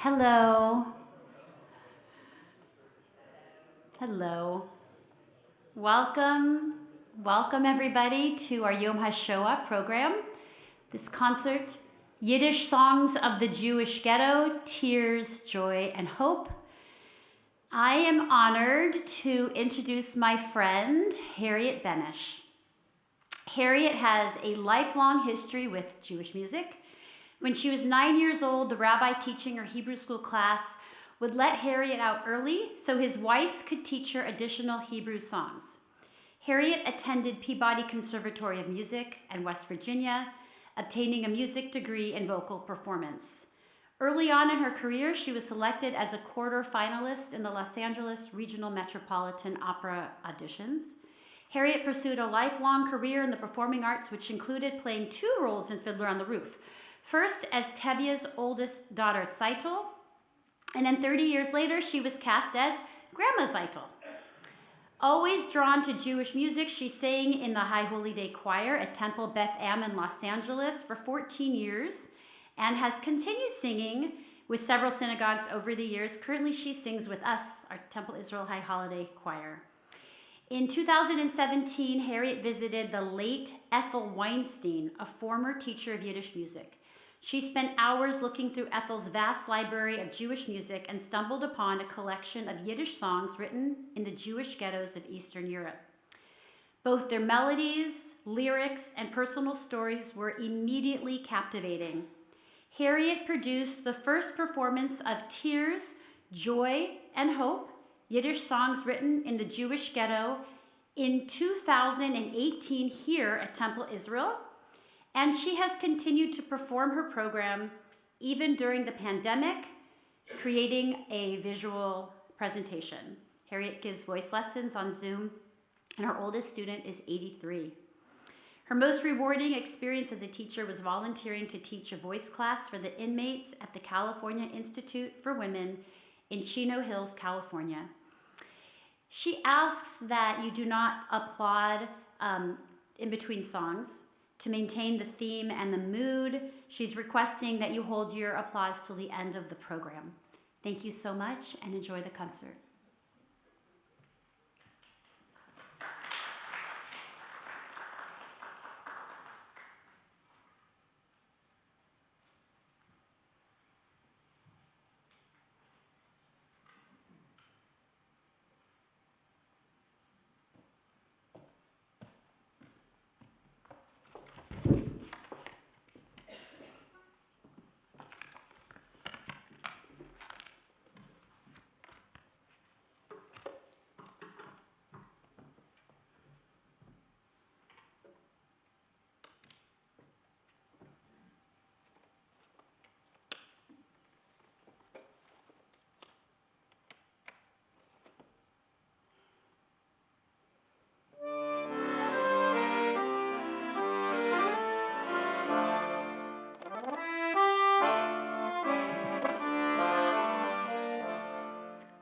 Hello. Hello. Welcome everybody to our Yom HaShoah program. This concert, Yiddish Songs of the Jewish Ghetto, Tears, Joy, and Hope. I am honored to introduce my friend, Harriet Bennish. Harriet has a lifelong history with Jewish music. When she was 9 years old, the rabbi teaching her Hebrew school class would let Harriet out early so his wife could teach her additional Hebrew songs. Harriet attended Peabody Conservatory of Music in West Virginia, obtaining a music degree in vocal performance. Early on in her career, she was selected as a quarter finalist in the Los Angeles Regional Metropolitan Opera auditions. Harriet pursued a lifelong career in the performing arts, which included playing 2 roles in Fiddler on the Roof. First as Tevye's oldest daughter, Zeitel, and then 30 years later, she was cast as Grandma Zeitel. Always drawn to Jewish music, she sang in the High Holy Day Choir at Temple Beth Am in Los Angeles for 14 years and has continued singing with several synagogues over the years. Currently, she sings with us, our Temple Israel High Holiday Choir. In 2017, Harriet visited the late Ethel Weinstein, a former teacher of Yiddish music. She spent hours looking through Ethel's vast library of Jewish music and stumbled upon a collection of Yiddish songs written in the Jewish ghettos of Eastern Europe. Both their melodies, lyrics, and personal stories were immediately captivating. Harriet produced the first performance of Tears, Joy, and Hope, Yiddish songs written in the Jewish ghetto, in 2018 here at Temple Israel. And she has continued to perform her program even during the pandemic, creating a visual presentation. Harriet gives voice lessons on Zoom, and her oldest student is 83. Her most rewarding experience as a teacher was volunteering to teach a voice class for the inmates at the California Institute for Women in Chino Hills, California. She asks that you do not applaud in between songs. To maintain the theme and the mood, she's requesting that you hold your applause till the end of the program. Thank you so much and enjoy the concert.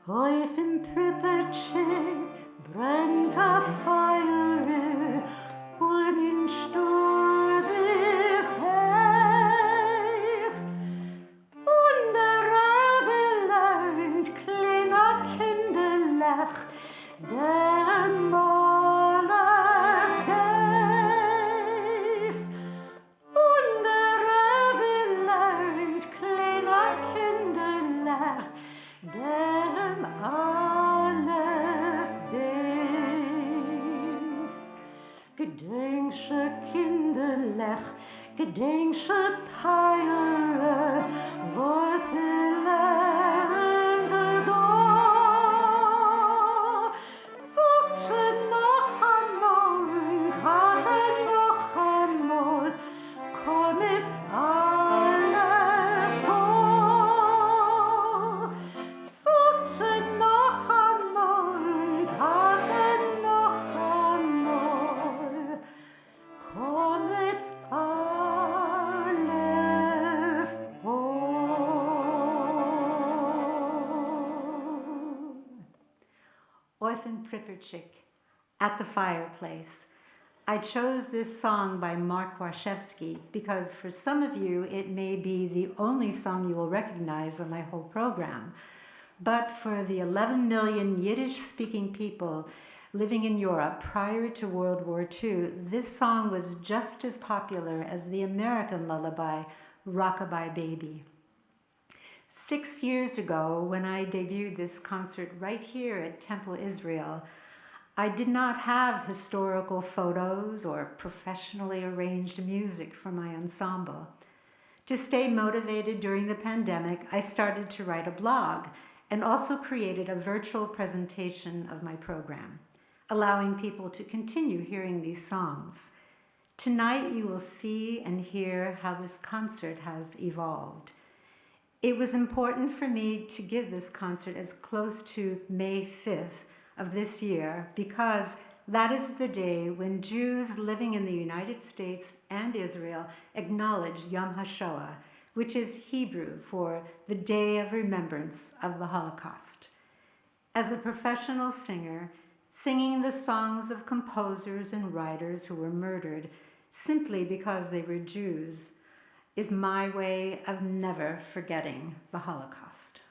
Auf dem Pripetsche brennt a Feuer und in Stub ist heiß und der Rabbe lernt kleiner Kinderlach der Maler heiß und der Rabbe lernt kleiner Kinderlach dem Aleph Beis. Gedenksche Kinderlech, gedenksche Teile, was sie lernt da. Sagt sie noch einmal, hat noch einmal, komm jetzt alle vor. Sagt sie noch einmal, hat noch einmal, komm jetzt alle vor. Orphan Pripperchick at the fireplace. I chose this song by Mark Warshevsky because for some of you, it may be the only song you will recognize on my whole program. But for the 11 million Yiddish-speaking people living in Europe prior to World War II, this song was just as popular as the American lullaby, Rockabye Baby. 6 years ago, when I debuted this concert right here at Temple Israel, I did not have historical photos or professionally arranged music for my ensemble. To stay motivated during the pandemic, I started to write a blog and also created a virtual presentation of my program, allowing people to continue hearing these songs. Tonight you will see and hear how this concert has evolved. It was important for me to give this concert as close to May 5th of this year because that is the day when Jews living in the United States and Israel acknowledge Yom HaShoah, which is Hebrew for the Day of Remembrance of the Holocaust. As a professional singer, singing the songs of composers and writers who were murdered simply because they were Jews is my way of never forgetting the Holocaust.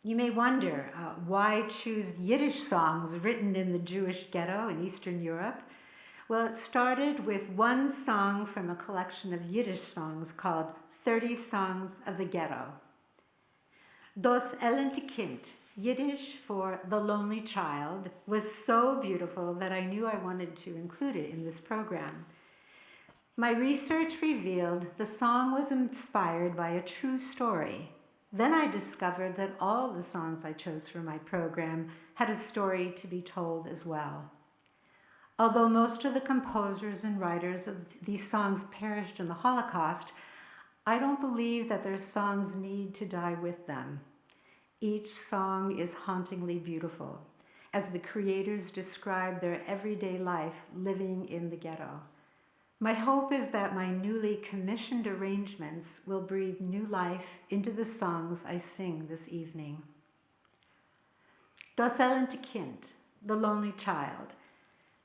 You may wonder why choose Yiddish songs written in the Jewish Ghetto in Eastern Europe. Well, it started with one song from a collection of Yiddish songs called 30 Songs of the Ghetto. Das elende Kind, Yiddish for the lonely child, was so beautiful that I knew I wanted to include it in this program. My research revealed the song was inspired by a true story. Then I discovered that all the songs I chose for my program had a story to be told as well. Although most of the composers and writers of these songs perished in the Holocaust, I don't believe that their songs need to die with them. Each song is hauntingly beautiful, as the creators describe their everyday life living in the ghetto. My hope is that my newly commissioned arrangements will breathe new life into the songs I sing this evening. Das elende Kind, The Lonely Child,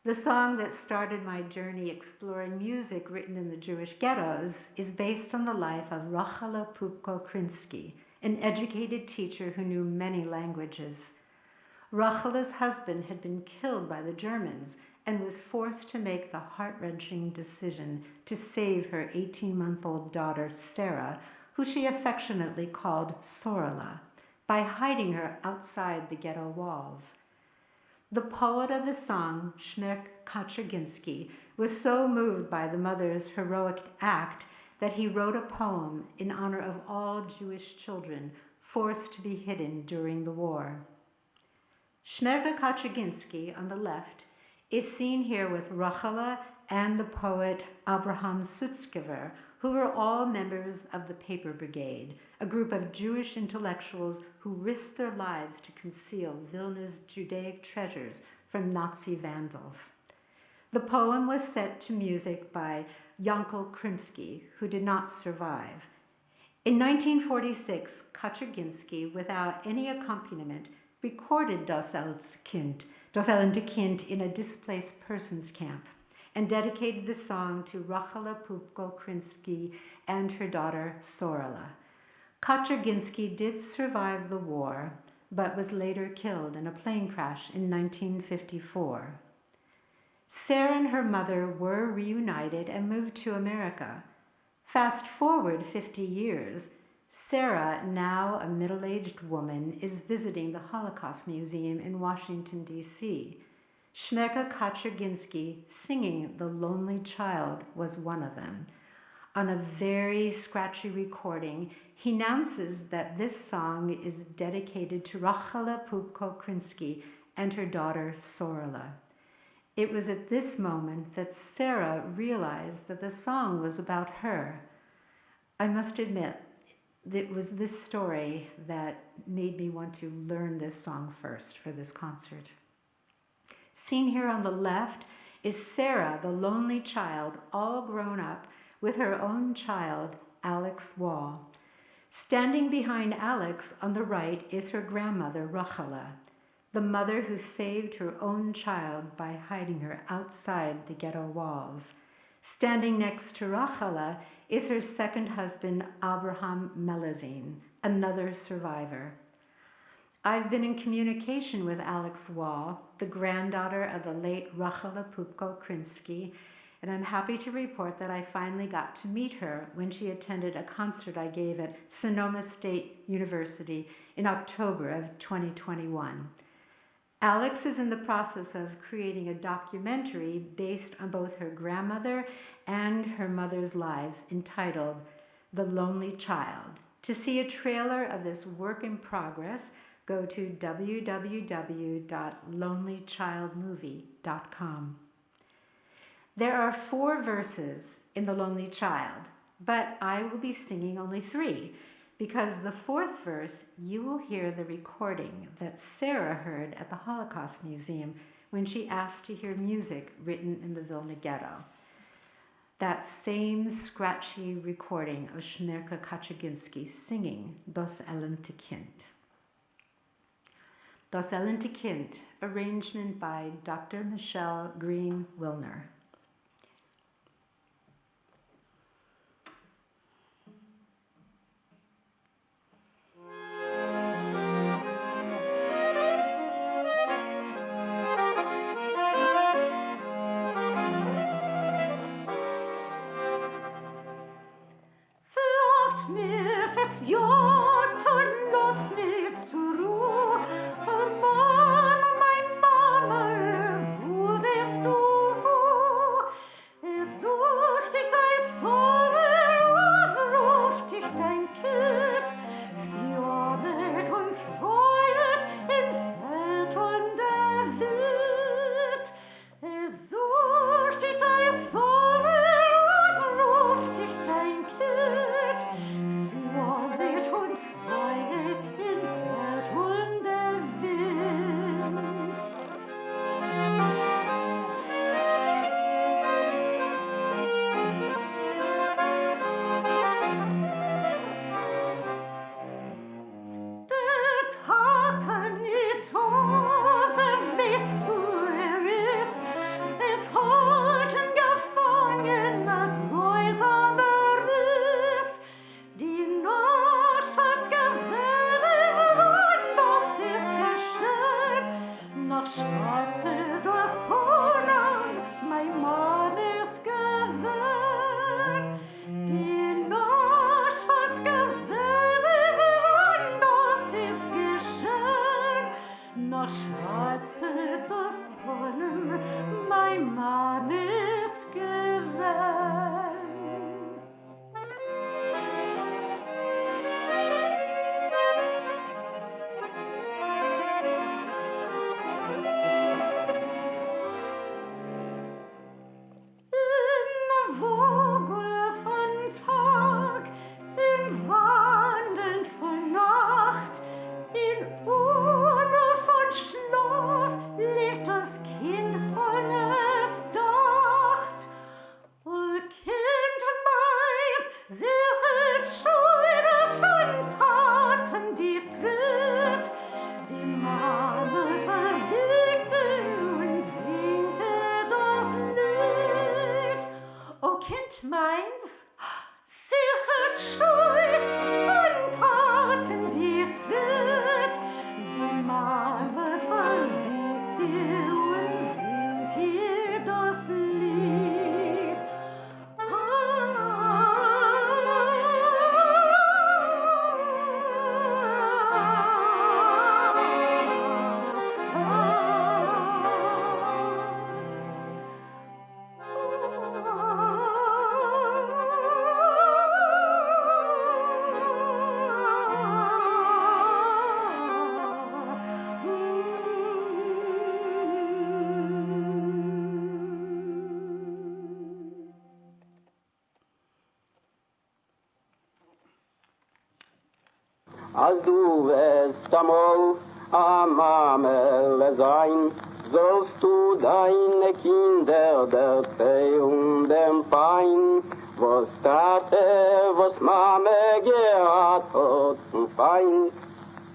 the song that started my journey exploring music written in the Jewish ghettos, is based on the life of Rachele Pupko-Krinsky, an educated teacher who knew many languages. Rachele's husband had been killed by the Germans and was forced to make the heart-wrenching decision to save her 18-month-old daughter, Sarah, who she affectionately called Sorla, by hiding her outside the ghetto walls. The poet of the song, Shmerke Kaczerginski, was so moved by the mother's heroic act that he wrote a poem in honor of all Jewish children forced to be hidden during the war. Shmerke Kaczerginski, on the left, is seen here with Rachele and the poet Abraham Sutzkever, who were all members of the Paper Brigade, a group of Jewish intellectuals who risked their lives to conceal Vilna's Judaic treasures from Nazi vandals. The poem was set to music by Yankel Krimsky, who did not survive. In 1946, Kaczerginski, without any accompaniment, recorded Das elende Kind in a displaced persons camp and dedicated the song to Rachele Pupko-Krinsky and her daughter Sorla. Kaczerginski did survive the war, but was later killed in a plane crash in 1954. Sarah and her mother were reunited and moved to America. Fast forward 50 years, Sarah, now a middle-aged woman, is visiting the Holocaust Museum in Washington, D.C. Shmerke Kaczerginski singing The Lonely Child was one of them. On a very scratchy recording, he announces that this song is dedicated to Rachele Pupko-Krinsky and her daughter Sorla. It was at this moment that Sarah realized that the song was about her. I must admit, it was this story that made me want to learn this song first for this concert. Seen here on the left is Sarah, the lonely child, all grown up, with her own child, Alex Wall. Standing behind Alex on the right is her grandmother, Rachele. the mother who saved her own child by hiding her outside the ghetto walls. Standing next to Rachala is her second husband, Abraham Melazine, another survivor. I've been in communication with Alex Wall, the granddaughter of the late Rachala Pupko-Krinsky, and I'm happy to report that I finally got to meet her when she attended a concert I gave at Sonoma State University in October of 2021. Alex is in the process of creating a documentary based on both her grandmother and her mother's lives entitled The Lonely Child. To see a trailer of this work in progress, go to www.lonelychildmovie.com. There are 4 verses in The Lonely Child, but I will be singing only 3, because the 4th verse you will hear the recording that Sarah heard at the Holocaust Museum when she asked to hear music written in the Vilna Ghetto. That same scratchy recording of Shmerka Kaczyginski singing Das Elente Kind. Das Elente Kind, arrangement by Dr. Michelle Green-Wilner. Als du wirst amol am Amel sein, sollst du deine Kinder erzählen dem Pein, was Tate, was Mame gehabt hat zum Feind.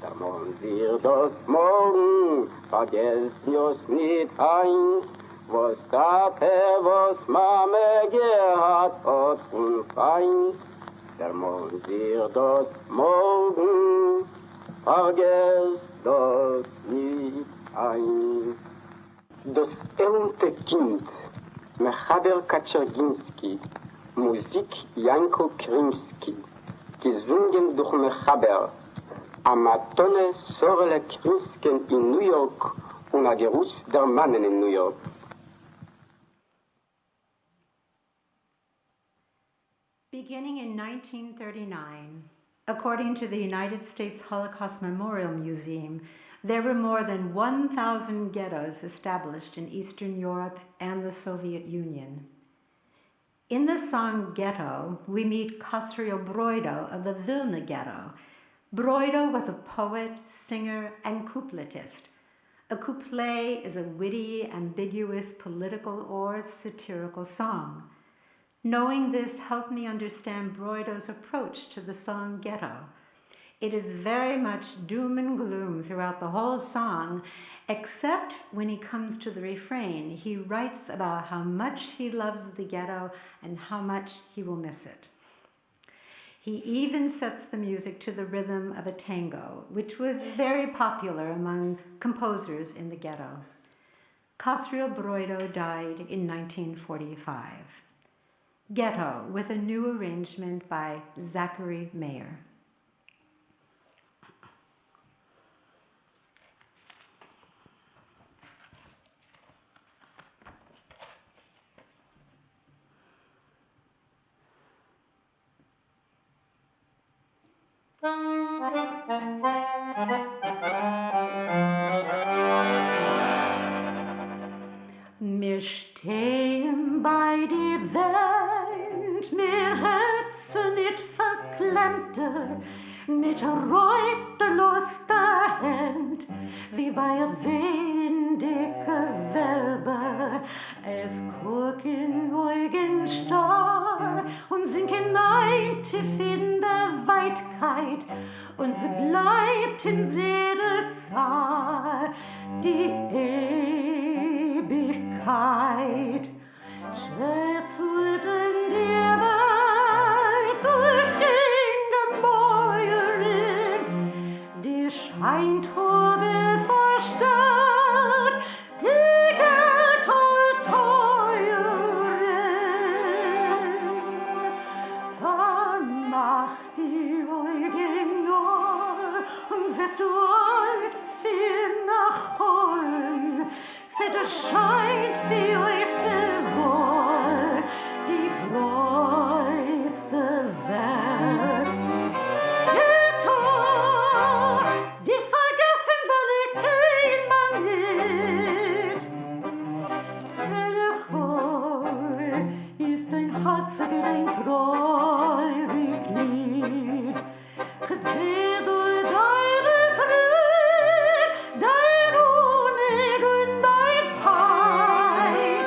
Da wollen wir das morgen vergesst nus nit eins, was Tate, was Mame gehat hat und Feind. Vermont ihr das morgen, vergesst das nit eins. Das ernte Kind, Mechaber Kaczerginski, Musik Janko Krimski, gesungen durch Mechaber, Amatone Sorle Krimsken in New York und a Geruss der Mannen in New York. Beginning in 1939, according to the United States Holocaust Memorial Museum, there were more than 1,000 ghettos established in Eastern Europe and the Soviet Union. In the song Ghetto, we meet Kosriel Broido of the Vilna Ghetto. Broido was a poet, singer, and coupletist. A couplet is a witty, ambiguous, political, or satirical song. Knowing this helped me understand Broido's approach to the song Ghetto. It is very much doom and gloom throughout the whole song, except when he comes to the refrain. He writes about how much he loves the ghetto and how much he will miss it. He even sets the music to the rhythm of a tango, which was very popular among composers in the ghetto. Kosriel Broido died in 1945. Ghetto, with a new arrangement by Zachary Mayer. Wir stehen bei die Welt, mir Herzen nicht verklemmte, mit reuteloster Hand, wie bei a windige Werbe. Es gucken Augen starr und sinken ein tief in der Weitkeit, und sie bleibt in Sedelzahl die Ewigkeit. Schwer zu rütteln die Welt durch den Gemäuerin, die scheint hohe verstört, die Geldteuerin. Vermacht die Augen nur und siehst du als viel nach Holm, seht es scheint wie auf der Wohl die große Welt. Ghetto, die vergessen will ich einmal nicht. Welcher ist dein Herz ein treurig Lied? Geseh du deine Tränen, dein Unheil und dein Pein.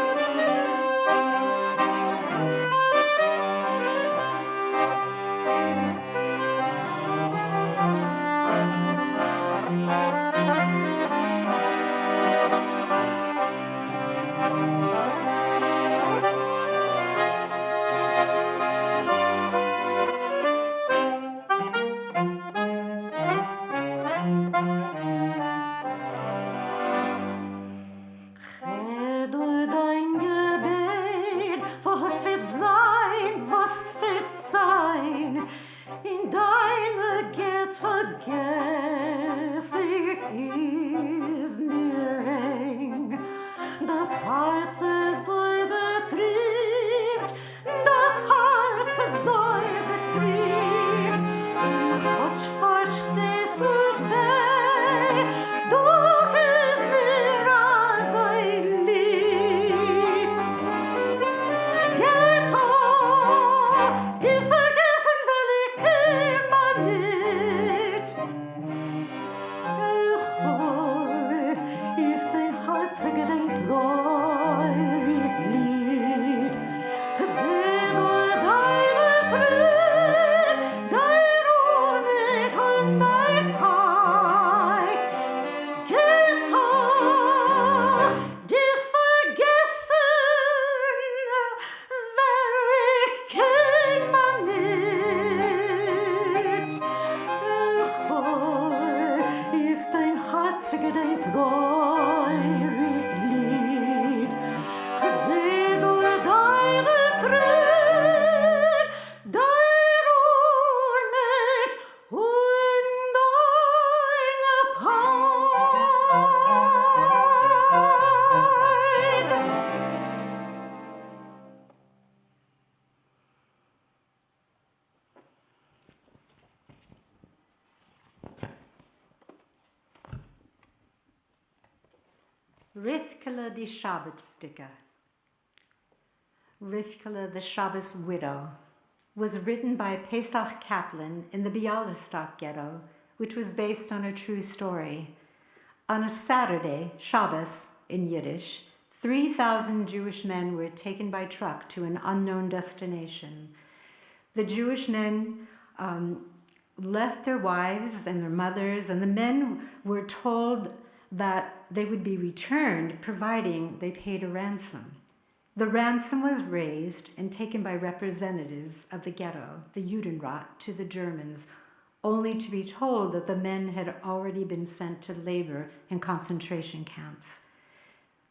Rivkele die Shabbatsticker. Rivkele the Shabbos Widow was written by Pesach Kaplan in the Bialystok Ghetto, which was based on a true story. On a Saturday, Shabbos in Yiddish, 3,000 Jewish men were taken by truck to an unknown destination. The Jewish men left their wives and their mothers, and the men were told that they would be returned providing they paid a ransom. The ransom was raised and taken by representatives of the ghetto, the Judenrat, to the Germans, only to be told that the men had already been sent to labor in concentration camps.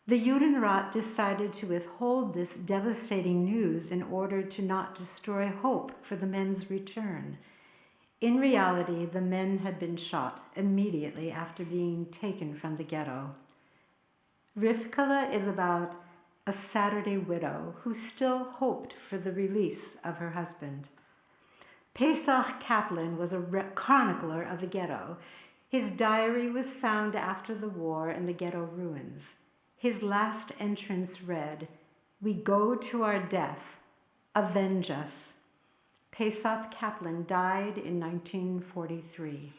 The Judenrat decided to withhold this devastating news in order to not destroy hope for the men's return. In reality, the men had been shot immediately after being taken from the ghetto. Rivkele is about a Saturday widow who still hoped for the release of her husband. Pesach Kaplan was a chronicler of the ghetto. His diary was found after the war in the ghetto ruins. His last entrance read, "We go to our death. Avenge us." Pesach Kaplan died in 1943.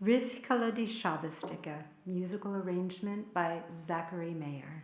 Rivkele die Shabbatsticker, musical arrangement by Zachary Mayer.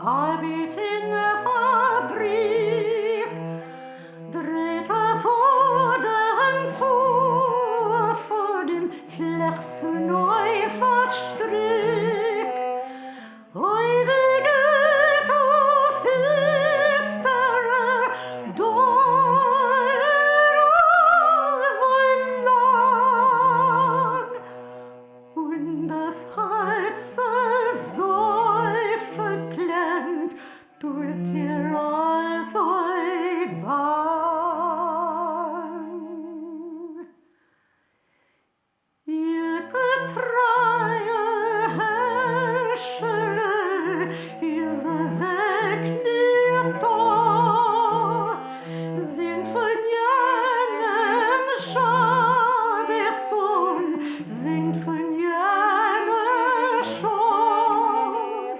Arbeit in der Fabrik, dreht vor den zu, vor dem Flech zu neu verstrick. Ewige finstere, so lang, und das Herz verklemmt durch dir als ein Bang. Ihr getreier Herrscher ist weg nicht da, sind von jenem Schabesson, sind von jener Schor.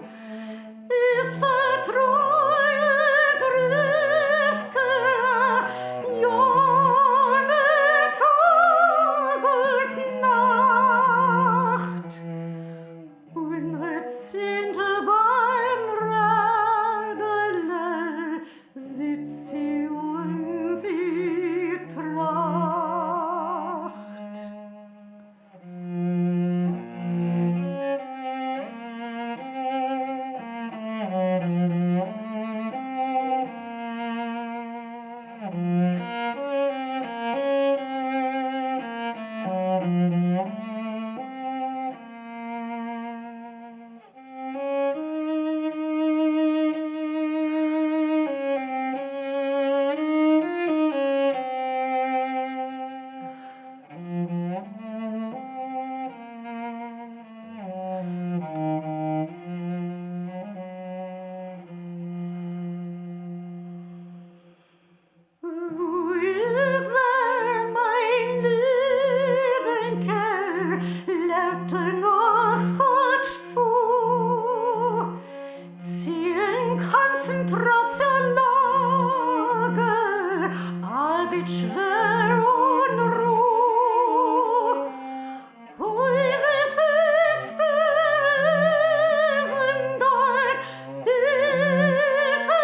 Is vertreuet Rivkele, Jorne, Tag und Nacht. Und Zehnte beim Rädele sitzt sie und sie tracht. Konzentrationslager, Arbeit schwer und roh. Eure Fenster sind dort, bitte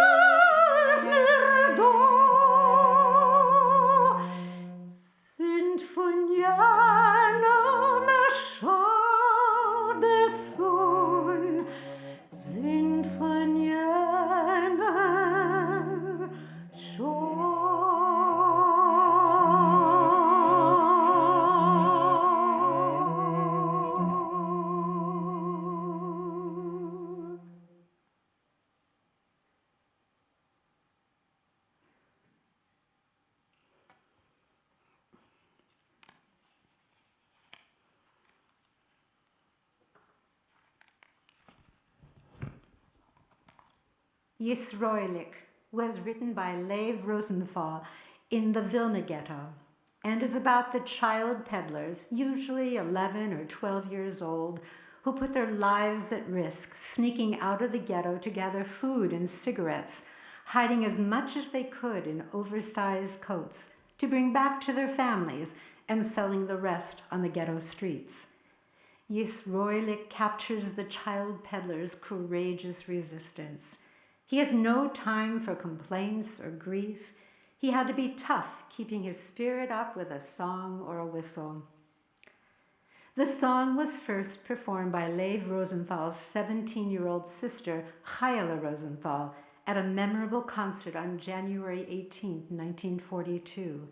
lass mir da. Sind von jenem Schabesson, sind von jener Schor. Yisroelik was written by Lev Rosenthal in the Vilna Ghetto and is about the child peddlers, usually 11 or 12 years old, who put their lives at risk, sneaking out of the ghetto to gather food and cigarettes, hiding as much as they could in oversized coats to bring back to their families and selling the rest on the ghetto streets. Yisroelik captures the child peddler's courageous resistance. He has no time for complaints or grief. He had to be tough, keeping his spirit up with a song or a whistle. The song was first performed by Lev Rosenthal's 17-year-old sister, Chayla Rosenthal, at a memorable concert on January 18, 1942.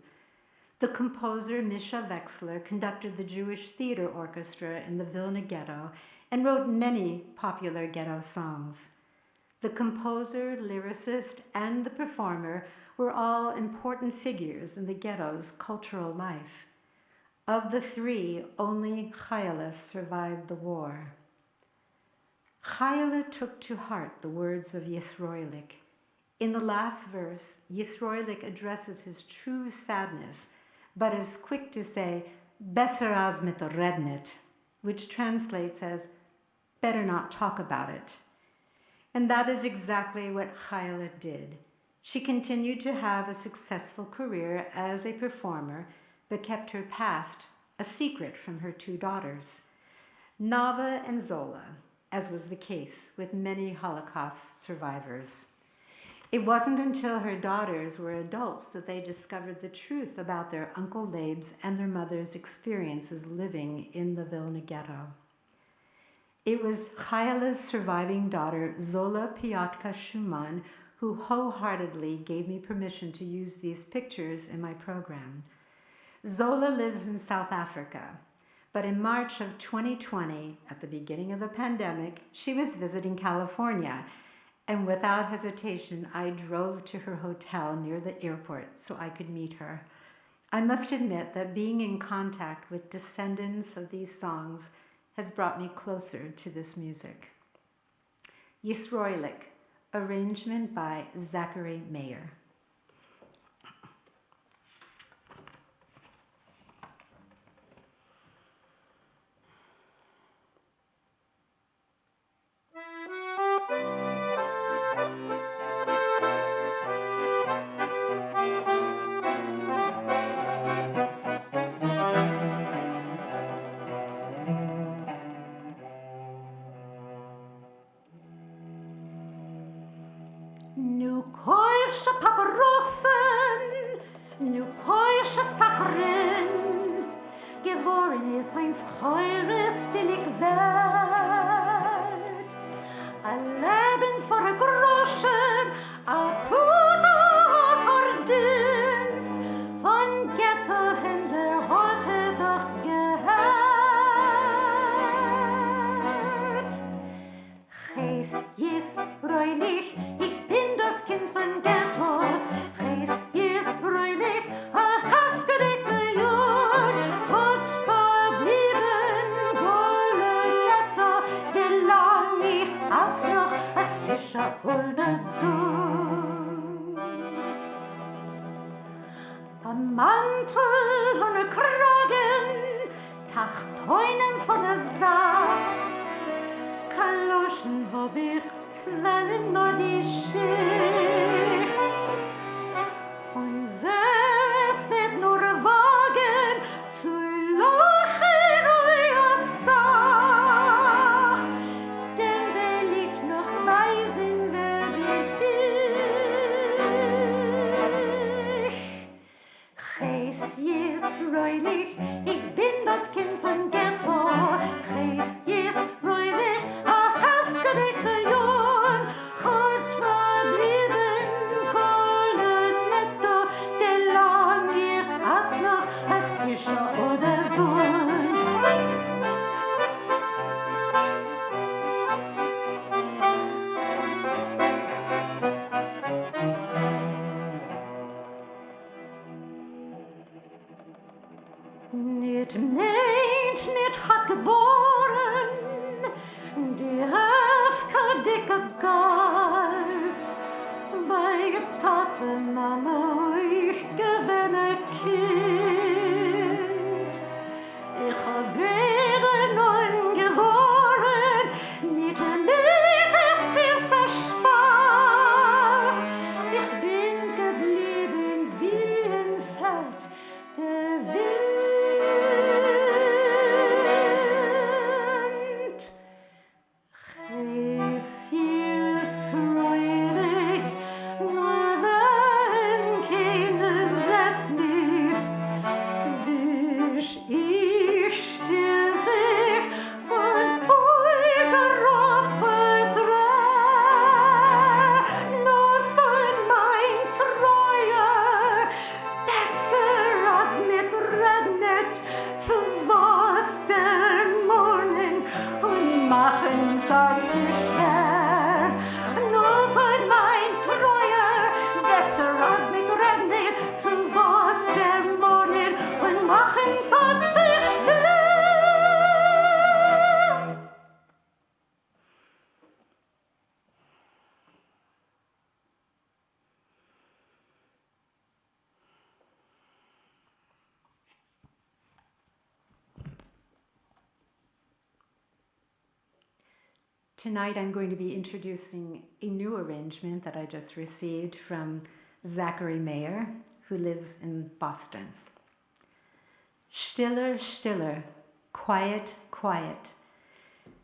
The composer Misha Wexler conducted the Jewish Theater Orchestra in the Vilna Ghetto and wrote many popular ghetto songs. The composer, lyricist, and the performer were all important figures in the ghetto's cultural life. Of the three, only Chayla survived the war. Chayla took to heart the words of Yisroelik. In the last verse, Yisroelik addresses his true sadness, but is quick to say, "Besser az mit rednet," which translates as, "better not talk about it." And that is exactly what Chayla did. She continued to have a successful career as a performer, but kept her past a secret from her two daughters, Nava and Zola, as was the case with many Holocaust survivors. It wasn't until her daughters were adults that they discovered the truth about their Uncle Leib's and their mother's experiences living in the Vilna Ghetto. It was Chayla's surviving daughter, Zola Piatka Schumann, who wholeheartedly gave me permission to use these pictures in my program. Zola lives in South Africa, but in March of 2020, at the beginning of the pandemic, she was visiting California, and without hesitation, I drove to her hotel near the airport so I could meet her. I must admit that being in contact with descendants of these songs has brought me closer to this music. Yisroelik, arrangement by Zachary Mayer. Nu koische Paparossen, nu koische Sacharin, geboren ist eins heures billig Welt. A Leben vor a Groschen, a Puder vor Dienst, von Ghetto-Händler heute doch gehört. Geis ist reulich, ich bin das Kind von Ghetto. Geis ist reulich, a hafgedeckte Jord. Hat verblieben, golle Ghetto, der lang mich als noch als Fischer ohne Sohn. Am Mantel und a Kragen, Tachtäunen von der Saat. Kaloschen, wo wir zwellen nur die Schicht. Und wer es wird nur wagen, zu lachen eurer Sach, denn will ich noch weisen, wer bin ich. Geis Yisroelik, ich bin das Kind von Ghetto. Geis Yisroelik, a hafgedeckte Jord, Gott verblieben. machen soll sich schwer. Nur von mein Treuer, besser als mit Rennen, zu was Dämonen und machen soll sich schwer. Tonight I'm going to be introducing a new arrangement that I just received from Zachary Mayer, who lives in Boston. Stiller, stiller, quiet, quiet.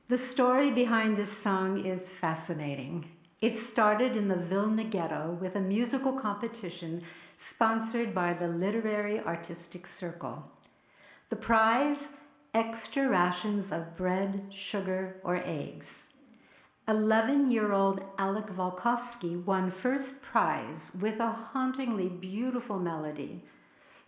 The story behind this song is fascinating. It started in the Vilna Ghetto with a musical competition sponsored by the Literary Artistic Circle. The prize, extra rations of bread, sugar, or eggs. 11-year-old Alec Volkovsky won first prize with a hauntingly beautiful melody.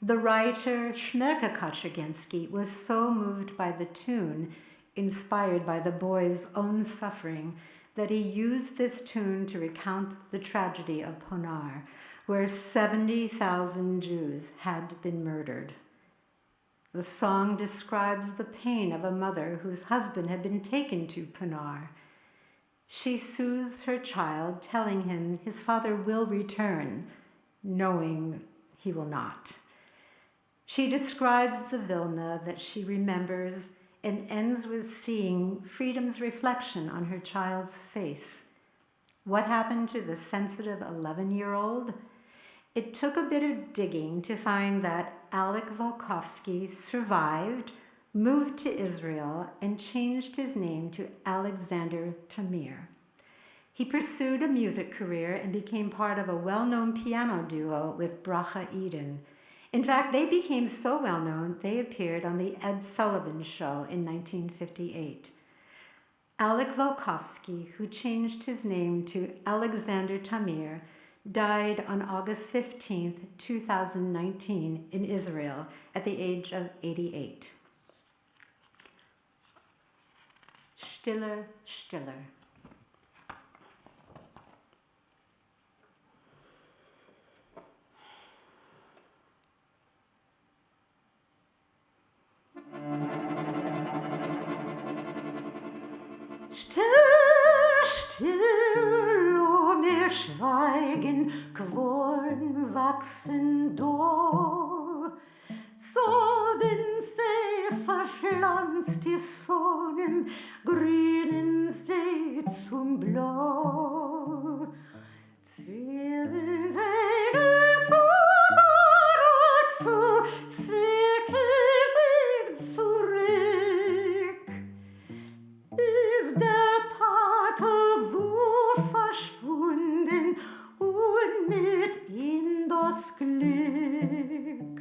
The writer Shmerka Kachagensky was so moved by the tune, inspired by the boy's own suffering, that he used this tune to recount the tragedy of Ponar, where 70,000 Jews had been murdered. The song describes the pain of a mother whose husband had been taken to Ponar. She soothes her child, telling him his father will return, knowing he will not. She describes the Vilna that she remembers and ends with seeing freedom's reflection on her child's face. What happened to the sensitive 11-year-old? It took a bit of digging to find that Alec Volkovsky survived, moved to Israel, and changed his name to Alexander Tamir. He pursued a music career and became part of a well-known piano duo with Bracha Eden. In fact, they became so well-known, they appeared on the Ed Sullivan Show in 1958. Alec Volkovsky, who changed his name to Alexander Tamir, died on August 15, 2019 in Israel at the age of 88. Stiller, stiller. Still, still, wir schweigen, Quorn wachsen do. So bin sie verpflanzt, die Sonne im grünen See zum Blau. Zwiebeln zu Baro zu, Zwickel zurück. Ist der Tate wo verschwunden und mit ihm das Glück.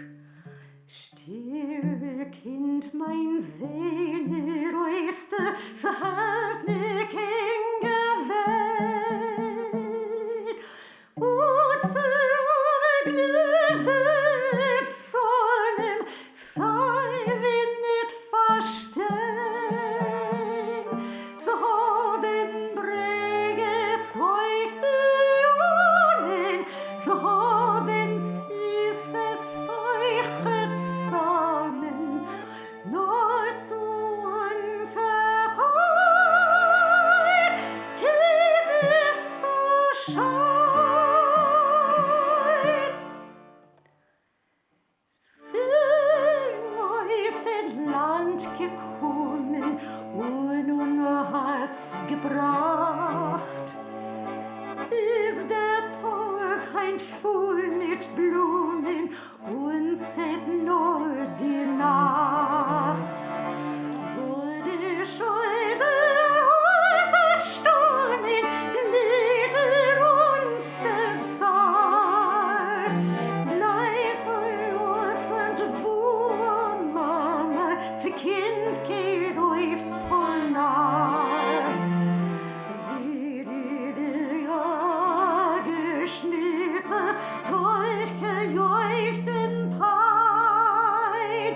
Still, Kind, meins Vene Röste, so hartnäckig gewählt. Und zur Glück Sonnen, sei wie nicht verstehen. So haben Breges euch Dionen, so haben süßes solche Sonnen, nur zu unserer Heut gib es so schein. Läufend Land gekommen und unhalbs gebracht, ist der Tag ein voll mit Blumen und seit nur die Nacht. Wo die Schulde Häuser standen, glieder uns der Zahl. Bleib los und wo Mama, sie Kind geht auf Ponar. Wie die Jagerschnitte durchgejeuchten Pein,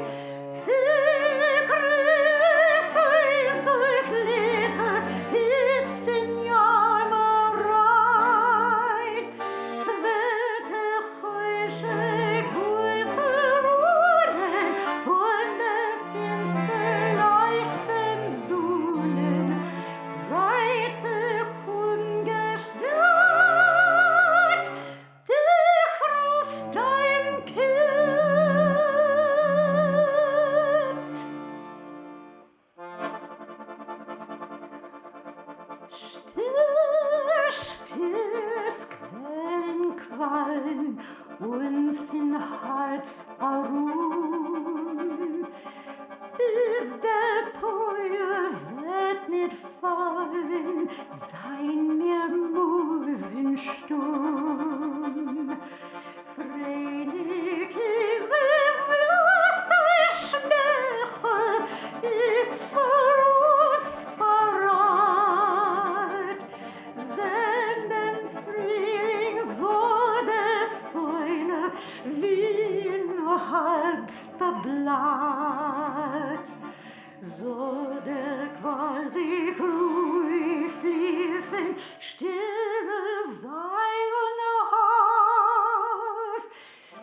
stilles Quellen quallen uns in Herz aruhen, bis der Teuer wird nicht fallen, sein mir Musensturm. Freilich ist es lost euch Schmälche, ist vor uns verrat. Senden Frühling so der Säune wie nur halbster Blatt. So der quasi ruhig fließen, stille sei und Hauf.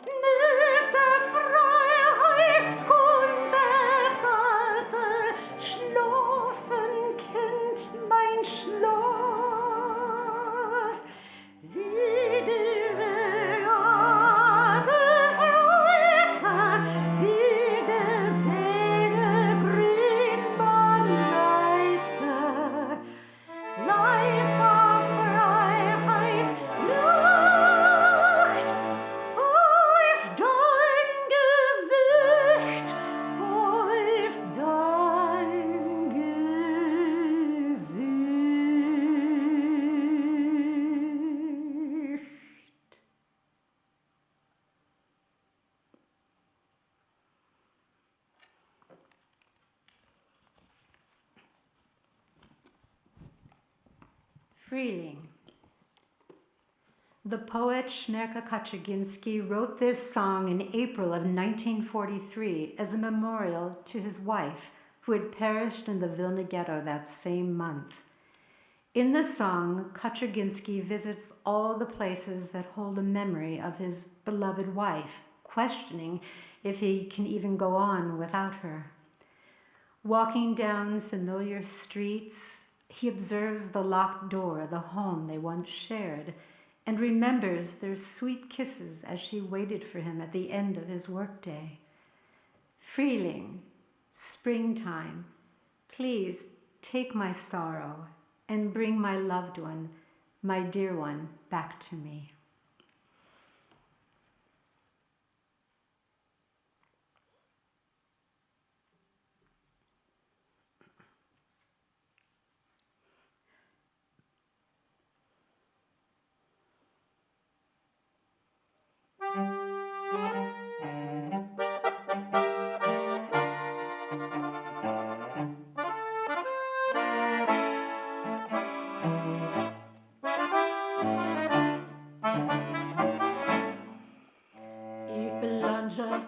Nicht der Freiheit und der Alte, schlafen Kind mein Schlaf. Wie die Reage Freude, wie der Wege Grünbahn leite, Leiber Freiheit Nacht, auf dein Gesicht, auf dein Gesicht. Freeling. The poet Shmerka Kaczyginski wrote this song in April of 1943 as a memorial to his wife, who had perished in the Vilna Ghetto that same month. In the song, Kaczyginski visits all the places that hold a memory of his beloved wife, questioning if he can even go on without her. Walking down familiar streets, he observes the locked door, the home they once shared, and remembers their sweet kisses as she waited for him at the end of his workday. Freeling, springtime, please take my sorrow and bring my loved one, my dear one, back to me.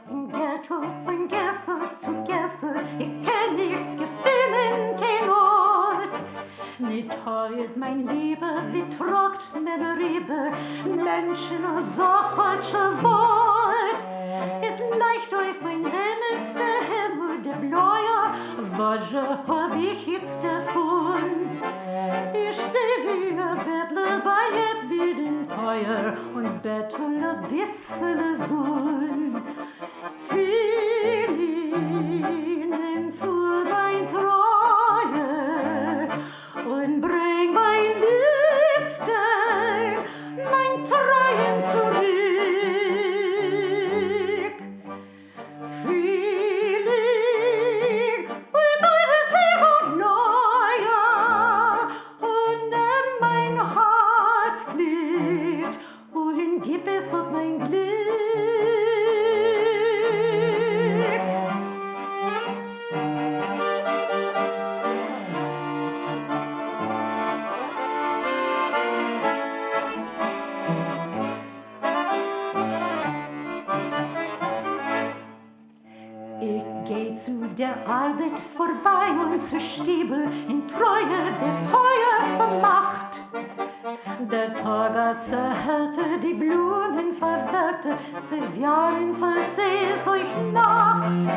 Im Ghetto von Gässe zu Gässe, ich kenn nicht gefunden kein Ort. Nicht heu ist mein Liebe, wie trockt meine Riebe, Menschen so holsche Wort. Ist leicht auf mein himmelste Himmel, der Bläue, Wasche hab ich jetzt davon. Ich steh wie ein Bettler bei jedem Teuer und bettel ein bisschen Sonn. Fiel zu mein Treue und bring mein Liebsten, mein Treuen zurück. Fiel und deines Leben neuer und nimm mein Herz mit und gib es auf mein Glück. Zu der Arbeit vorbei und zu Stiebel in Treue der Teuer vermacht. Der Tag hat zerhärte, die Blumen verwirrte, sie waren voll Sehnsucht Nacht.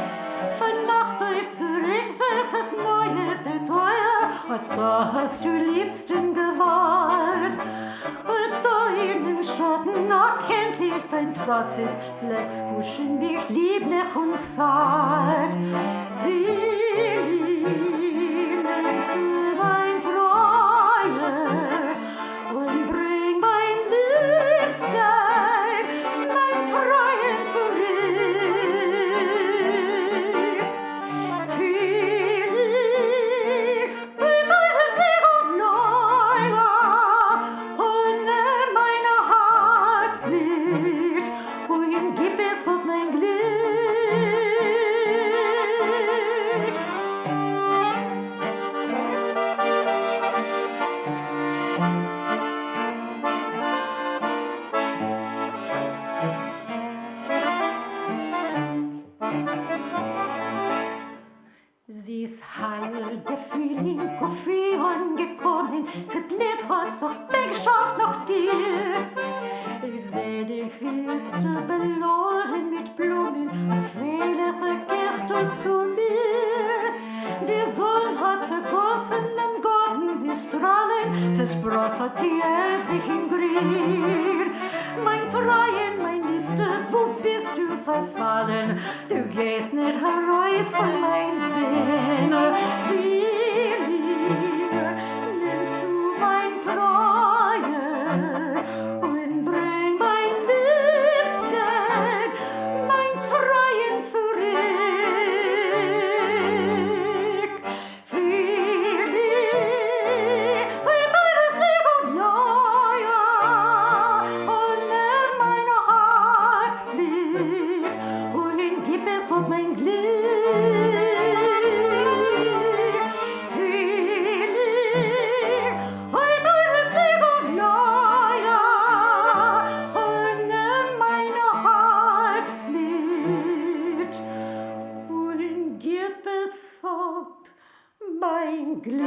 Von Nacht euch zurück, was ist Neue der Teuer, und da hast du Liebsten gewahrt. Und da in dem Schatten erkennt ich dein trotzes Flexkuschen mich lieblich und zart. Frieden zu mein Treue und angekommen, zerblitt hat sich Bänkschaft nach dir. Ich seh dich willst du beladen mit Blumen, fehlere gehst du zu mir. Die Sonne hat vergossen im Garten, die Strahlen, zerspross hat die Erde sich im Grün. Mein Treuen, mein Liebster, wo bist du verfallen? Du gehst nicht heraus von mein Sinn. Wie lieber nimmst du mein Treue und bring mein Liebsten, mein Treuen zurück. Wie lieb in deine Fliegen, ja, ja, und nimm mein Herzlied und gib es um mein Glück. Mein Glück.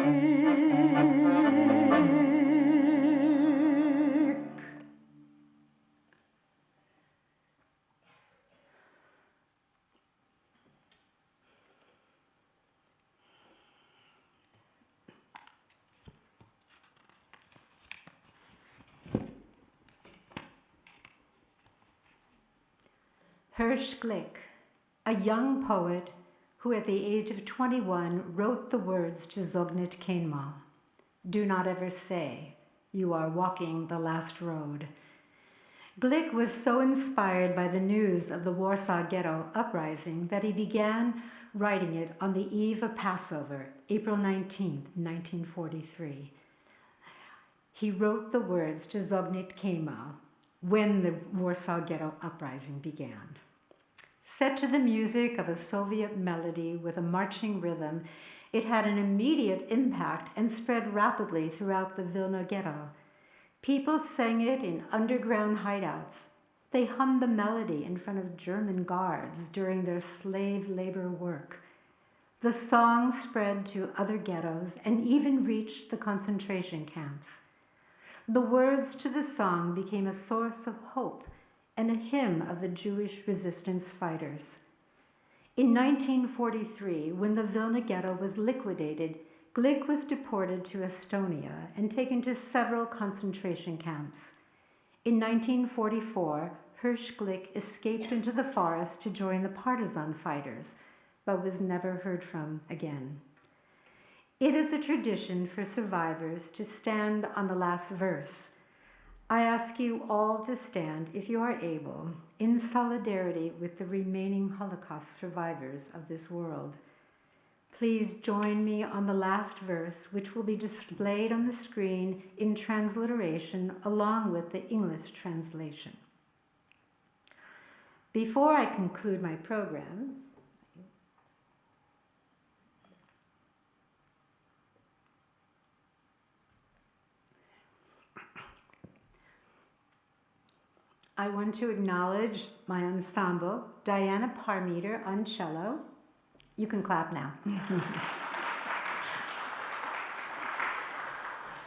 Hirsch Glick, a young poet who at the age of 21 wrote the words to Zognit Kenma, "Do not ever say you are walking the last road." Glick was so inspired by the news of the Warsaw Ghetto uprising that he began writing it on the eve of Passover, April 19, 1943. He wrote the words to Zognit Kenma when the Warsaw Ghetto uprising began. Set to the music of a Soviet melody with a marching rhythm, it had an immediate impact and spread rapidly throughout the Vilna Ghetto. People sang it in underground hideouts. They hummed the melody in front of German guards during their slave labor work. The song spread to other ghettos and even reached the concentration camps. The words to the song became a source of hope and a hymn of the Jewish resistance fighters. In 1943, when the Vilna Ghetto was liquidated, Glick was deported to Estonia and taken to several concentration camps. In 1944, Hirsch Glick escaped into the forest to join the partisan fighters, but was never heard from again. It is a tradition for survivors to stand on the last verse. I ask you all to stand, if you are able, in solidarity with the remaining Holocaust survivors of this world. Please join me on the last verse, which will be displayed on the screen in transliteration along with the English translation. Before I conclude my program, I want to acknowledge my ensemble, Diana Parmeter on cello. You can clap now.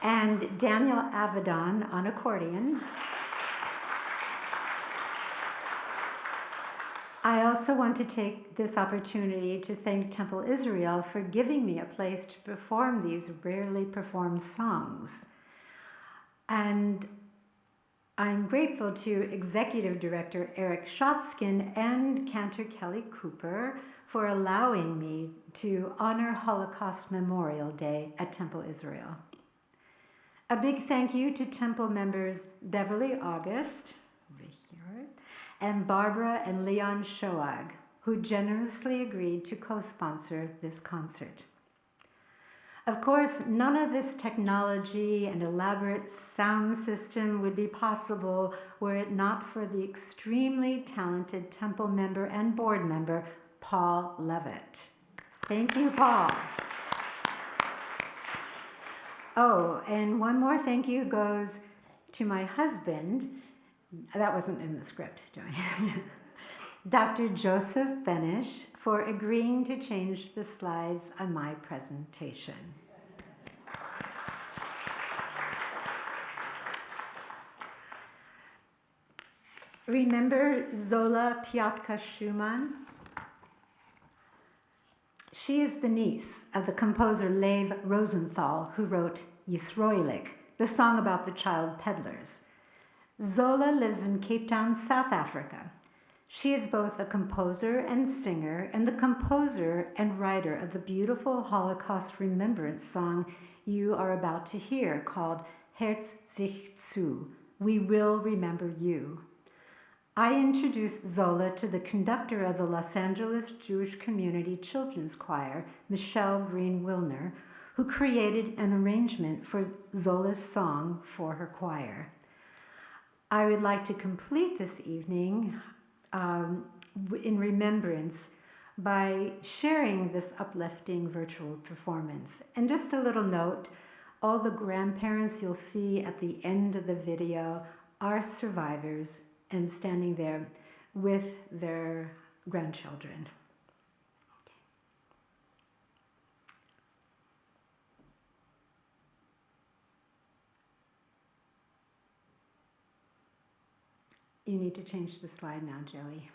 And Daniel Avedon on accordion. I also want to take this opportunity to thank Temple Israel for giving me a place to perform these rarely performed songs. And I'm grateful to Executive Director Eric Shotskin and Cantor Kelly Cooper for allowing me to honor Holocaust Memorial Day at Temple Israel. A big thank you to Temple members Beverly August, over here, and Barbara and Leon Shoag, who generously agreed to co-sponsor this concert. Of course, none of this technology and elaborate sound system would be possible were it not for the extremely talented Temple member and board member, Paul Levitt. Thank you, Paul. Oh, and one more thank you goes to my husband. That wasn't in the script, Joey. Dr. Joseph Bennish, for agreeing to change the slides on my presentation. Remember Zola Piatka-Schumann? She is the niece of the composer Lev Rosenthal, who wrote Yisroelik, the song about the child peddlers. Zola lives in Cape Town, South Africa. She is both a composer and singer, and the composer and writer of the beautiful Holocaust remembrance song you are about to hear, called Herz sich zu, We Will Remember You. I introduced Zola to the conductor of the Los Angeles Jewish Community Children's Choir, Michelle Green-Wilner, who created an arrangement for Zola's song for her choir. I would like to complete this evening in remembrance by sharing this uplifting virtual performance. And just a little note, all the grandparents you'll see at the end of the video are survivors and standing there with their grandchildren. You need to change the slide now, Joey.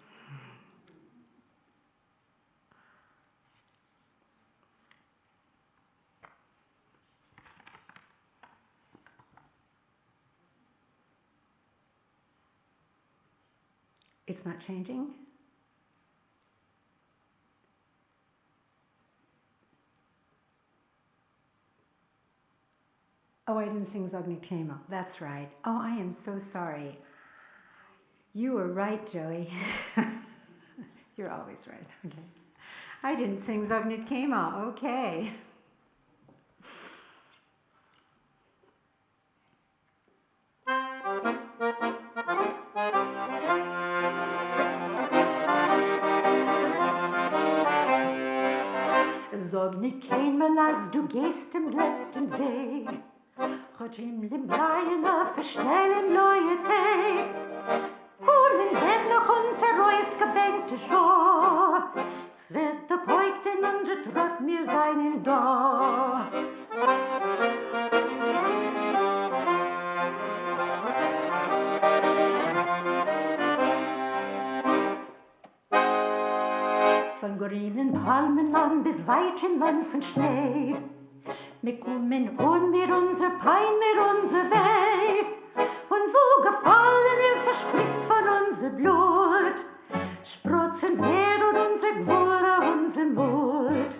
It's not changing? Oh, I didn't sing Zogny Kemo. That's right. Oh, I am so sorry. You were right, Joey. You're always right. Okay. I didn't sing Zognit Kema. Okay. Zognit Kema, als du gehst im letzten Weg. Gott im Bleiben verstellen neue Tag. Holen wird noch unser Reus gebänkte Schor. Es wird der Beugt in unser Trott mir seinen da. Von grünen Palmenland bis weiten Land von Schnee. Wir kommen und mit unser Pein, mit unser Weg. Und wo gefallen ist, spricht's von unser Blut. Sprotzend wird und unser Gwurre, unser Mut.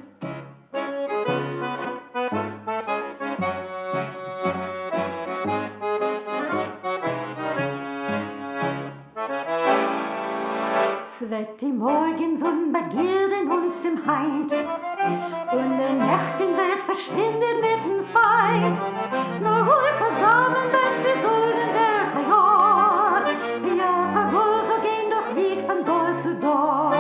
Es wird die Morgensonne begierde uns dem Heind. Und der Nächten wird verschwinden mit dem Feind. Nur wohl versammeln wenn die Sohlen der Kajor. Wie aber so gehen das Lied von Dor zu Dor.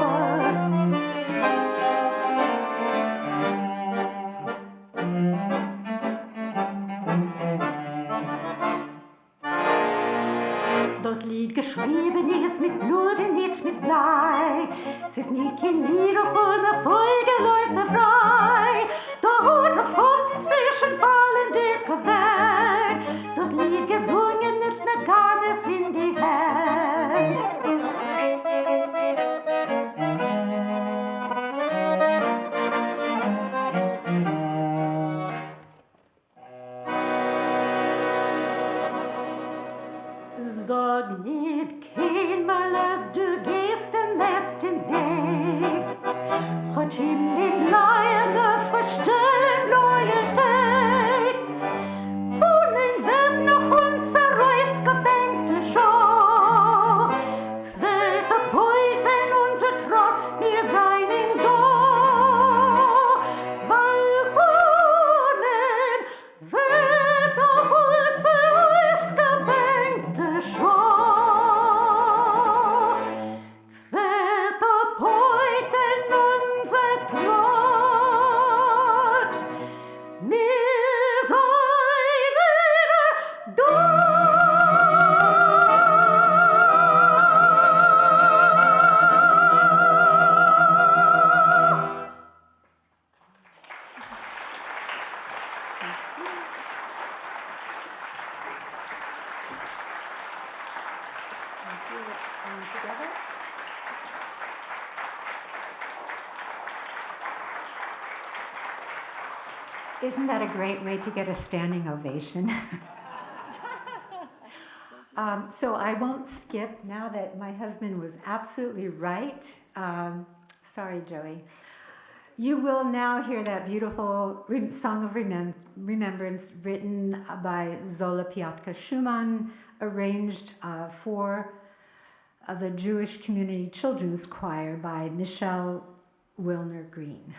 Das Lied geschrieben ist mit Blut und nicht mit Blei. Es ist nie kein Lied auf einer Folge läuft er frei. Da hat der Fuchsfischen fallen dicke weg. Das Lied gesungen nicht mehr gar nicht in die Welt. Sag nicht keinmal, als du gehst den letzten Weg. Gott ihm den Leine verstellen neue Tag. Wohnen wird noch unser Reis gebänkte Schau. Es wird der Beut in unser Trott mir seinen da. Weil wohnen wird noch unser Reis gebänkte Schau. Es wird der Beut in unser Trott Isn't that a great way to get a standing ovation? So I won't skip now that my husband was absolutely right. Sorry, Joey. You will now hear that beautiful song of remembrance written by Zola Piatka Schumann, arranged for the Jewish Community Children's Choir by Michelle Wilner Green.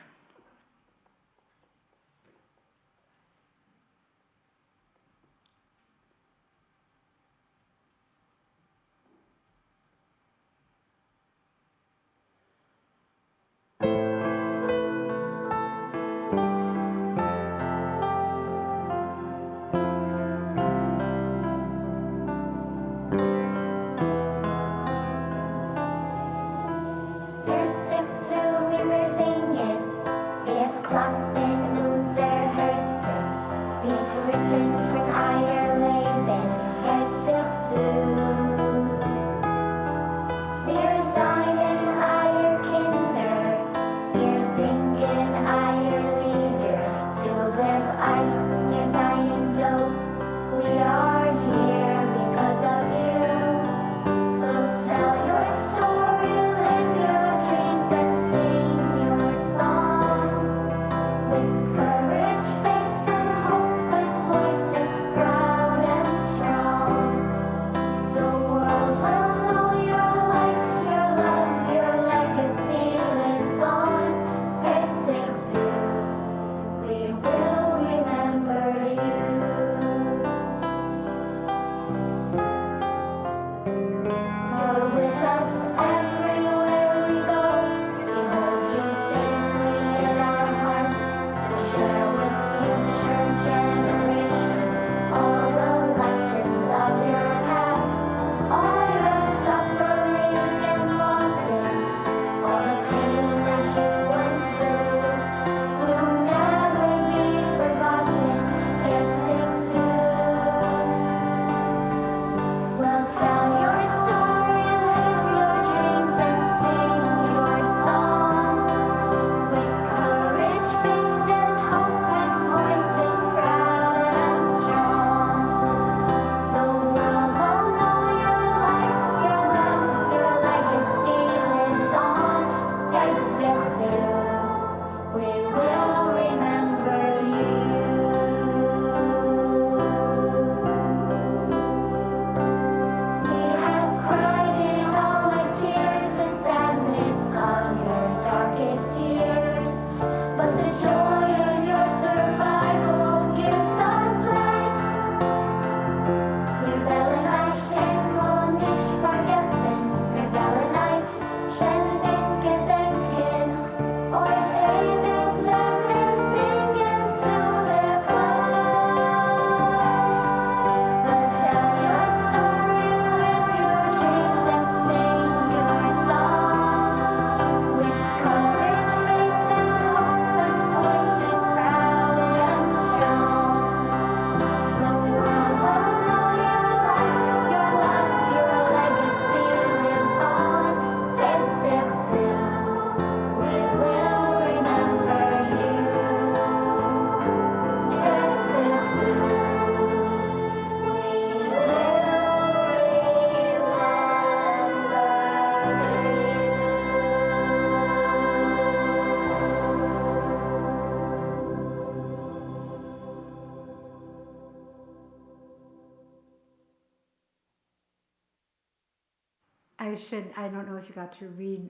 I don't know if you got to read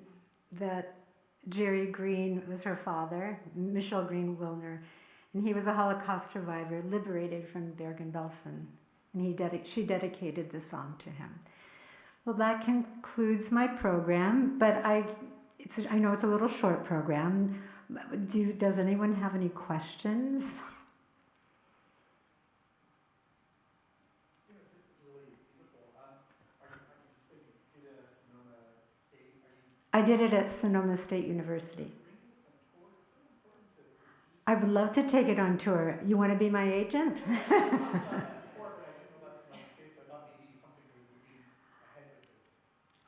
that Jerry Green was her father, Michelle Green Wilner, and he was a Holocaust survivor liberated from Bergen-Belsen, and she dedicated the song to him. Well, that concludes my program, but I know it's a little short program. Does anyone have any questions? I did it at Sonoma State University. I would love to take it on tour. You want to be my agent?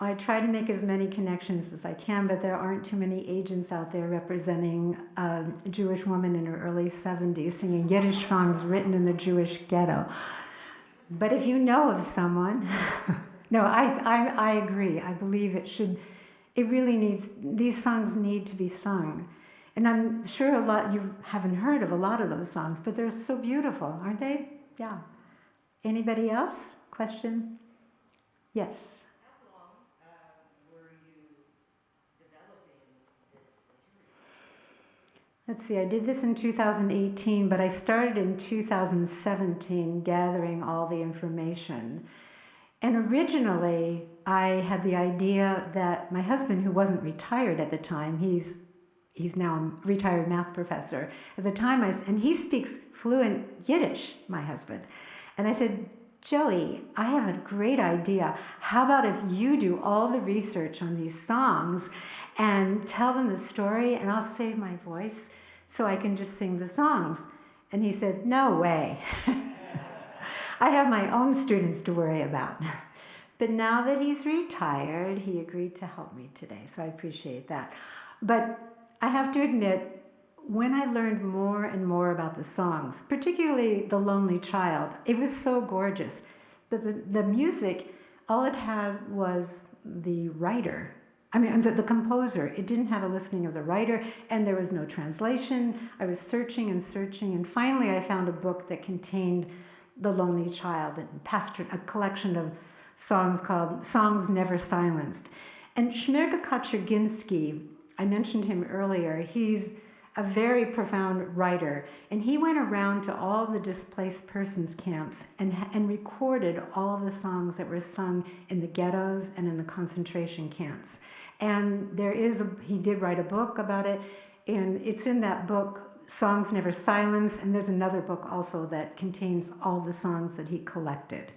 I try to make as many connections as I can, but there aren't too many agents out there representing a Jewish woman in her early 70s singing Yiddish songs written in the Jewish ghetto. But if you know of someone, no, I agree. I believe it really needs, these songs need to be sung. And I'm sure you haven't heard of a lot of those songs, but they're so beautiful, aren't they? Yeah. Anybody else? Question? Yes. Let's see, I did this in 2018, but I started in 2017 gathering all the information. And originally, I had the idea that my husband, who wasn't retired at the time, he's now a retired math professor. At the time, and he speaks fluent Yiddish, my husband. And I said, Joey, I have a great idea. How about if you do all the research on these songs and tell them the story, and I'll save my voice so I can just sing the songs? And he said, no way. I have my own students to worry about. But now that he's retired, he agreed to help me today, so I appreciate that. But I have to admit, when I learned more and more about the songs, particularly The Lonely Child, it was so gorgeous. But the music, all it has was the writer. The composer. It didn't have a listing of the writer, and there was no translation. I was searching and searching, and finally I found a book that contained The Lonely Child, a collection of songs called Songs Never Silenced. And Shmerga Kaczerginski, I mentioned him earlier, he's a very profound writer, and he went around to all the displaced persons camps and recorded all of the songs that were sung in the ghettos and in the concentration camps. And he did write a book about it, and it's in that book, Songs Never Silenced, and there's another book also that contains all the songs that he collected.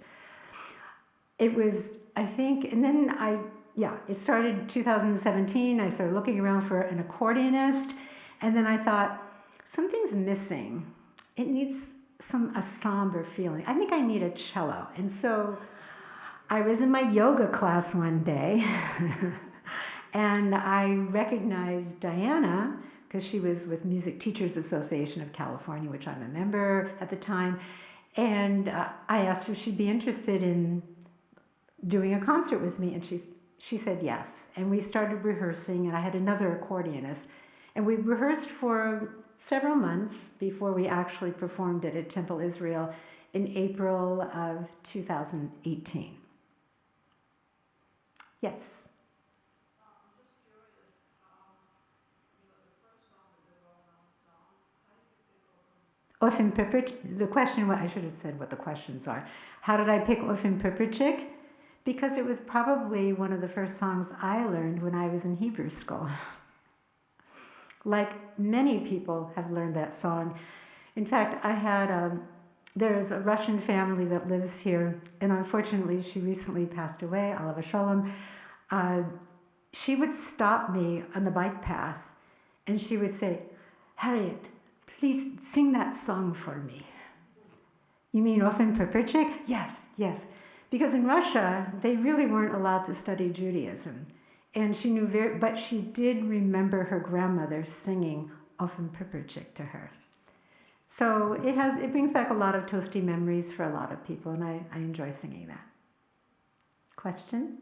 It was, I think, and then it started in 2017. I started looking around for an accordionist, and then I thought, something's missing. It needs a somber feeling. I think I need a cello. And so I was in my yoga class one day, and I recognized Diana, because she was with Music Teachers Association of California, which I'm a member at the time, and I asked her if she'd be interested in doing a concert with me, and she said yes. And we started rehearsing, and I had another accordionist, and we rehearsed for several months before we actually performed it at Temple Israel in April of 2018. Yes? Ofim Pipperchik, the question, I should have said what the questions are. How did I pick Ofim Pipperchik? Because it was probably one of the first songs I learned when I was in Hebrew school. Like many people have learned that song. In fact, there's a Russian family that lives here, and unfortunately she recently passed away, Alav Shalom. She would stop me on the bike path, and she would say, Harriet, please sing that song for me. You mean Ofim Pipperchik? Yes, yes. Because in Russia, they really weren't allowed to study Judaism. And she knew but she did remember her grandmother singing Ofim Pipperchik to her. So it brings back a lot of toasty memories for a lot of people, and I enjoy singing that. Question?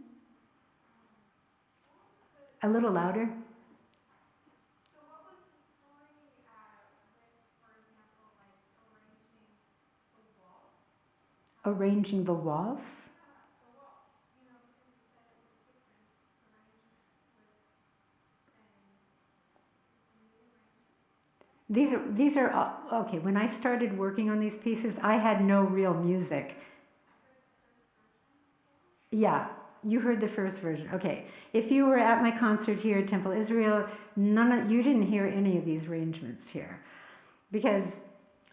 A little louder. So what was the story with, for example, like arranging the walls? Arranging the walls? The walls. You know, because you said it was different arrangement with These are okay. When I started working on these pieces, I had no real music. Yeah, you heard the first version. Okay, if you were at my concert here at Temple Israel, you didn't hear any of these arrangements here, because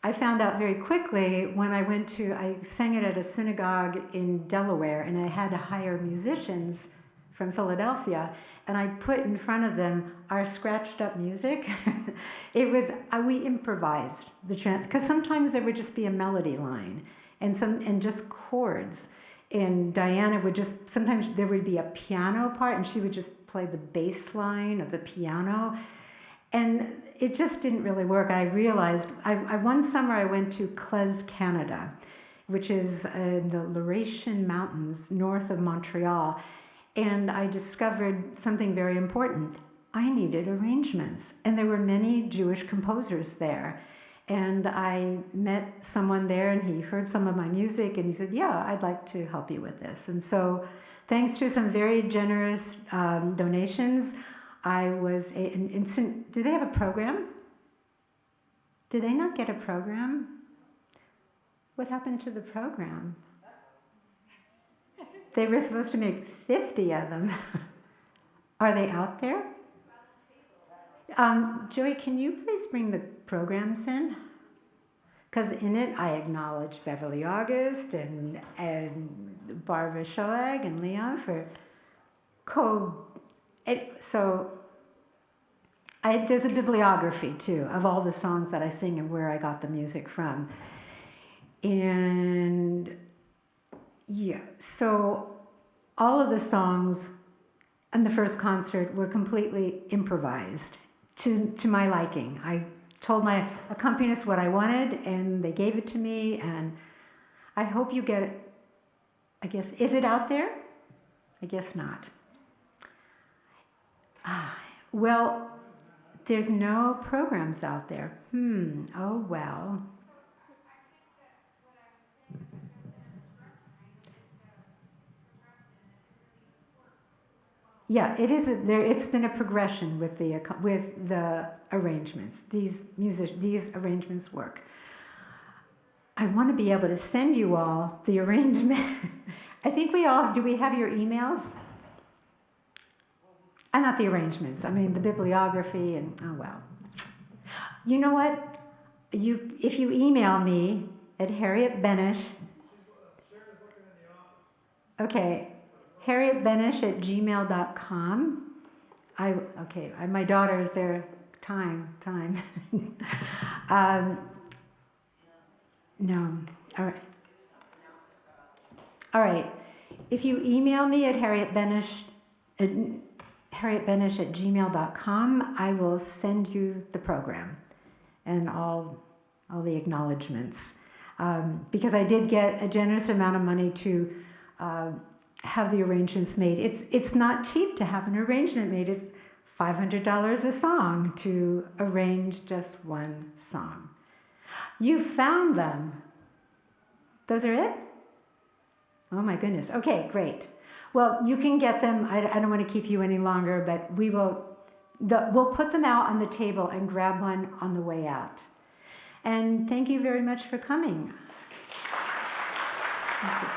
I found out very quickly when I sang it at a synagogue in Delaware, and I had to hire musicians from Philadelphia, and I put in front of them our scratched up music. We improvised because sometimes there would just be a melody line and just chords. And Diana would just, sometimes there would be a piano part and she would just play the bass line of the piano. And it just didn't really work. I realized, one summer I went to Cles, Canada, which is in the Laurentian Mountains north of Montreal. And I discovered something very important. I needed arrangements. And there were many Jewish composers there. And I met someone there and he heard some of my music and he said, yeah, I'd like to help you with this. And so thanks to some very generous donations, I was, do they have a program? Did they not get a program? What happened to the program? They were supposed to make 50 of them. Are they out there? Joey, can you please bring the programs in? Because in it I acknowledge Beverly August and Barbara Schoeg and Leon for there's a bibliography too of all the songs that I sing and where I got the music from. And yeah, so all of the songs in the first concert were completely improvised to my liking. I told my accompanist what I wanted and they gave it to me, and I hope you get it. I guess, is it out there? I guess not. Well, there's no programs out there. Oh well. Yeah, it is. It's been a progression with the arrangements. These arrangements work. I want to be able to send you all the arrangement. I think we all do. We have your emails. And not the arrangements. I mean the bibliography and oh well. You know what? If you email me at Harriet Bennish. Okay. HarrietBennish@gmail.com. My daughter is there. Time. No. All right. If you email me at HarrietBennish@gmail.com, I will send you the program and all the acknowledgments. Because I did get a generous amount of money to have the arrangements made. It's not cheap to have an arrangement made. It's $500 a song to arrange just one song. You found them. Those are it? Oh my goodness. Okay, great. Well, you can get them. I don't want to keep you any longer, but we'll put them out on the table and grab one on the way out. And thank you very much for coming. Thank you.